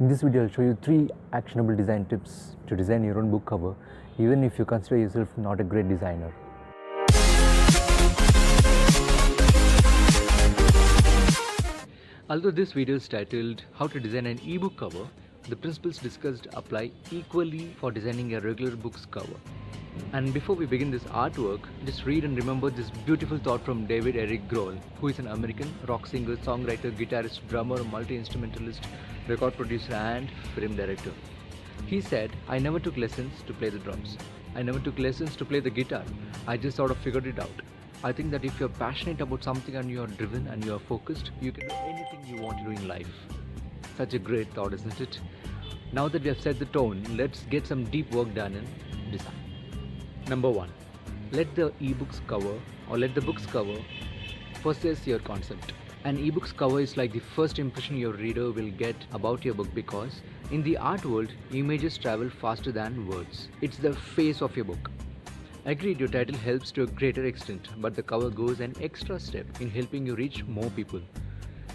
In this video, I'll show you 3 actionable design tips to design your own book cover, even if you consider yourself not a great designer. Although this video is titled How to Design an eBook Cover, the principles discussed apply equally for designing a regular book's cover. And before we begin this artwork, just read and remember this beautiful thought from David Eric Grohl, who is an American rock singer, songwriter, guitarist, drummer, multi-instrumentalist, record producer and film director. He said, "I never took lessons to play the drums. I never took lessons to play the guitar. I just sort of figured it out. I think that if you're passionate about something and you're driven and you're focused, you can do anything you want to do in life." Such a great thought, isn't it? Now that we have set the tone, let's get some deep work done in design. Number 1. Let the book's cover possess your concept. An ebook's cover is like the first impression your reader will get about your book, because in the art world, images travel faster than words. It's the face of your book. Agreed, your title helps to a greater extent, but the cover goes an extra step in helping you reach more people.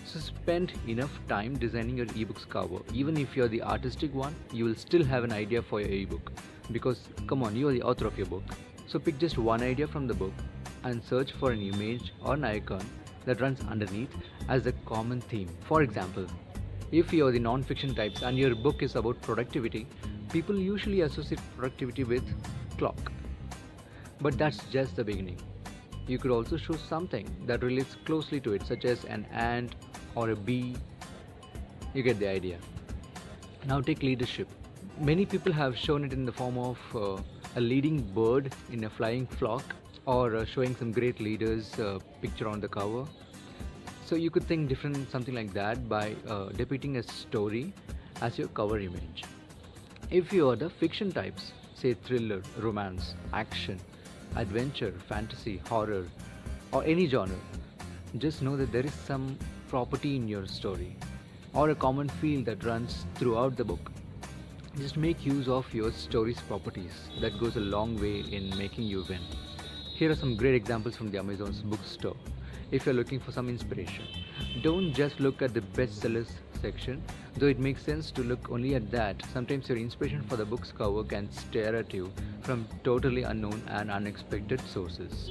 So spend enough time designing your ebook's cover. Even if you're the artistic one, you will still have an idea for your ebook. Because come on, you are the author of your book. So pick just one idea from the book and search for an image or an icon that runs underneath as a common theme. For example, if you are the non-fiction types and your book is about productivity, people usually associate productivity with clock. But that's just the beginning. You could also choose something that relates closely to it, such as an ant or a bee. You get the idea. Now take leadership. Many people have shown it in the form of a leading bird in a flying flock, or showing some great leaders picture on the cover. So you could think different, something like that, by depicting a story as your cover image. If you are the fiction types, say thriller, romance, action, adventure, fantasy, horror, or any genre, just know that there is some property in your story or a common feel that runs throughout the book. Just make use of your story's properties. That goes a long way in making you win. Here are some great examples from the Amazon's bookstore. If you're looking for some inspiration, don't just look at the bestsellers section, though it makes sense to look only at that. Sometimes your inspiration for the book's cover can stare at you from totally unknown and unexpected sources.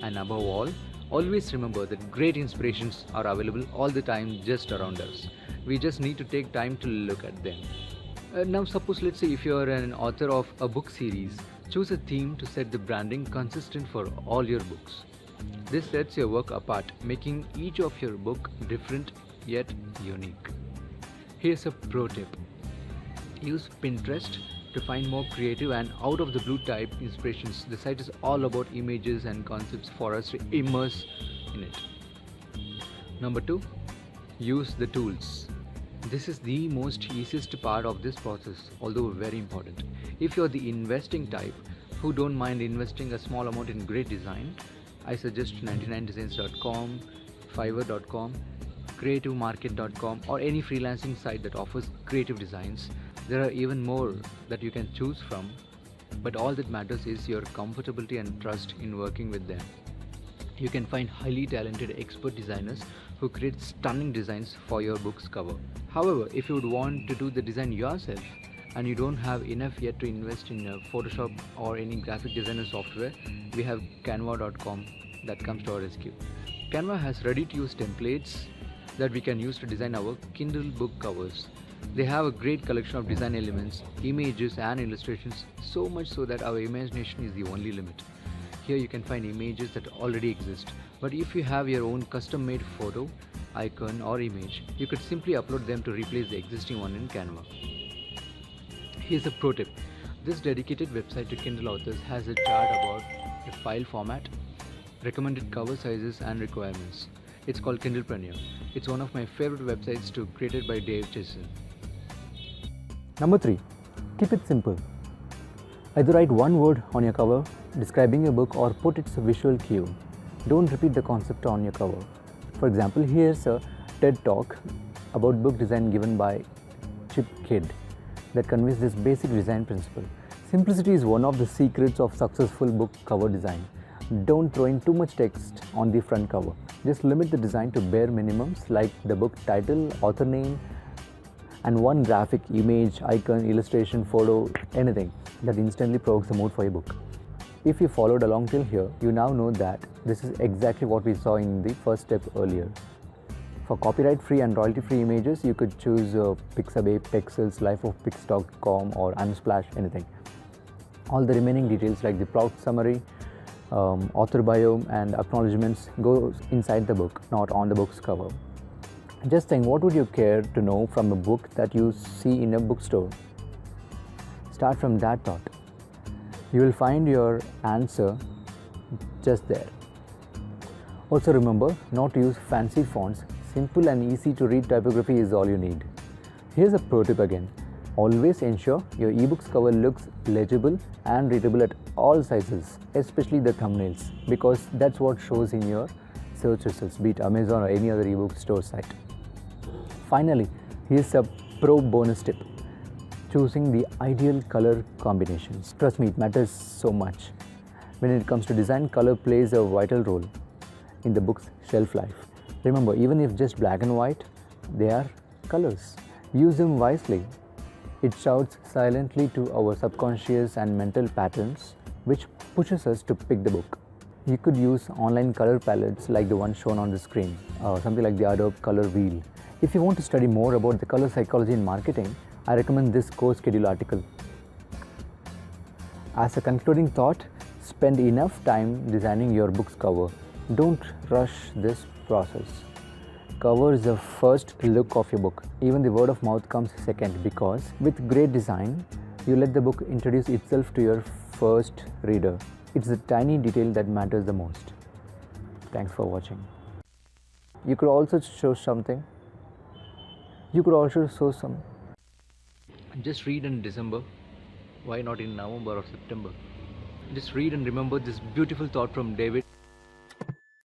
And above all, always remember that great inspirations are available all the time just around us. We just need to take time to look at them. Now suppose, let's say if you are an author of a book series, choose a theme to set the branding consistent for all your books. This sets your work apart, making each of your book different yet unique. Here's a pro tip. Use Pinterest to find more creative and out of the blue type inspirations. The site is all about images and concepts for us to immerse in it. Number 2. Use the tools. This is the most easiest part of this process, although very important. If you're the investing type who don't mind investing a small amount in great design, I suggest 99designs.com, fiverr.com, creativemarket.com, or any freelancing site that offers creative designs. There are even more that you can choose from, but all that matters is your comfortability and trust in working with them. You can find highly talented expert designers who create stunning designs for your book's cover. However, if you would want to do the design yourself and you don't have enough yet to invest in Photoshop or any graphic designer software, we have canva.com that comes to our rescue. Canva has ready-to-use templates that we can use to design our Kindle book covers. They have a great collection of design elements, images and illustrations, so much so that our imagination is the only limit. Here you can find images that already exist, but if you have your own custom-made photo, icon or image, you could simply upload them to replace the existing one in Canva. Here's a pro tip. This dedicated website to Kindle authors has a chart about the file format, recommended cover sizes and requirements. It's called Kindlepreneur. It's one of my favorite websites too, created by Dave Jason. Number 3. Keep it simple. Either write one word on your cover describing your book or put its visual cue. Don't repeat the concept on your cover. For example, here's a TED Talk about book design given by Chip Kidd that conveys this basic design principle. Simplicity is one of the secrets of successful book cover design. Don't throw in too much text on the front cover. Just limit the design to bare minimums like the book title, author name, and one graphic, image, icon, illustration, photo, anything that instantly provokes the mood for your book. If you followed along till here, you now know that this is exactly what we saw in the first step earlier. For copyright-free and royalty-free images, you could choose Pixabay, Pexels, lifeofpix.com or Unsplash, anything. All the remaining details like the plot summary, author bio and acknowledgements go inside the book, not on the book's cover. Just think, what would you care to know from a book that you see in a bookstore? Start from that thought. You will find your answer just there. Also remember not to use fancy fonts. Simple and easy to read typography is all you need. Here's a pro tip again. Always ensure your ebook's cover looks legible and readable at all sizes, especially the thumbnails, because that's what shows in your search results, be it Amazon or any other ebook store site. Finally, here's a pro bonus tip. Choosing the ideal color combinations. Trust me, it matters so much. When it comes to design, color plays a vital role in the book's shelf life. Remember, even if just black and white, they are colors. Use them wisely. It shouts silently to our subconscious and mental patterns, which pushes us to pick the book. You could use online color palettes like the one shown on the screen, something like the Adobe Color Wheel. If you want to study more about the color psychology in marketing, I recommend this course schedule article. As a concluding thought, spend enough time designing your book's cover. Don't rush this process. Cover is the first look of your book. Even the word of mouth comes second, because with great design, you let the book introduce itself to your first reader. It's the tiny detail that matters the most. Thanks for watching. You could also show something. Just read in December. Why not in November or September? Just read and remember this beautiful thought from David.